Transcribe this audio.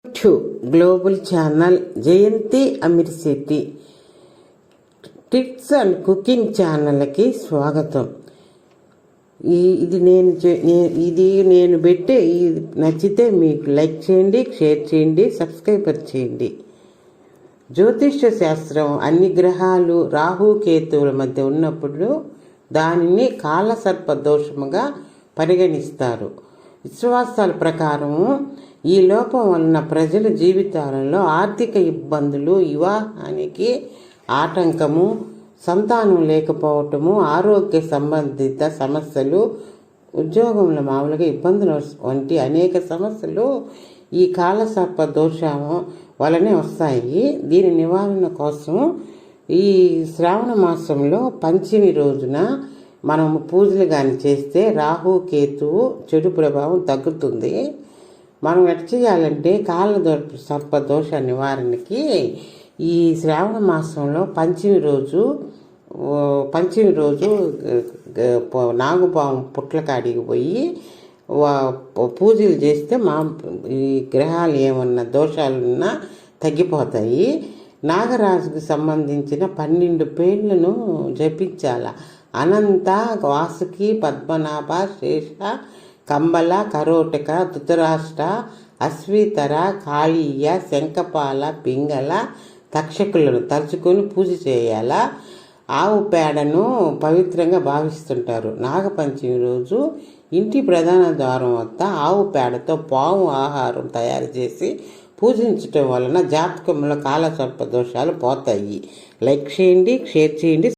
To global channel Jayanthi Amirisetti tips and cooking ఛానల్కి స్వాగతం. ఇది నేను పెట్టే నచ్చితే మీకు లైక్ చేయండి, షేర్ చేయండి, సబ్స్క్రైబ్ చేయండి. జ్యోతిష్య శాస్త్రం అన్ని గ్రహాలు రాహుకేతువుల మధ్య ఉన్నప్పుడు దానిని కాలసర్ప దోషముగా పరిగణిస్తారు. విశ్వాసాల ప్రకారము ఈ లోపం వలన ప్రజల జీవితాలలో ఆర్థిక ఇబ్బందులు, వివాహానికి ఆటంకము, సంతానం లేకపోవటము, ఆరోగ్య సంబంధిత సమస్యలు, ఉద్యోగంలో మామూలుగా ఇబ్బందులు వంటి అనేక సమస్యలు ఈ కాలసర్ప దోషము వలనే వస్తాయి. దీని నివారణ కోసం ఈ శ్రావణ మాసంలో పంచమి రోజున మనం పూజలు కానీ చేస్తే రాహుకేతువు చెడు ప్రభావం తగ్గుతుంది. మనం ఎట్లా చేయాలంటే సర్ప దోష నివారణకి ఈ శ్రావణ మాసంలో పంచమి రోజు నాగుపాము పుట్ల కాడికి పోయి పూజలు చేస్తే ఈ గ్రహాలు ఏమన్నా దోషాలున్నా తగ్గిపోతాయి. నాగరాజుకు సంబంధించిన 12 పేర్లను జపించాల. అనంత, వాసుకి, పద్మనాభ, శేష, కంబల, కరోటక, ధృతరాష్ట్ర, అశ్వీతర, కాళీయ, శంఖపాల, పింగళ, తక్షకులను తలుచుకొని పూజ చేయాల. ఆవు పేడను పవిత్రంగా భావిస్తుంటారు. నాగపంచమి రోజు ఇంటి ప్రధాన ద్వారం వద్ద ఆవు పేడతో పాము ఆహారం తయారు చేసి పూజించటం వలన జాతకంలో కాలసర్ప దోషాలు పోతాయి. లైక్ చేయండి, షేర్ చేయండి.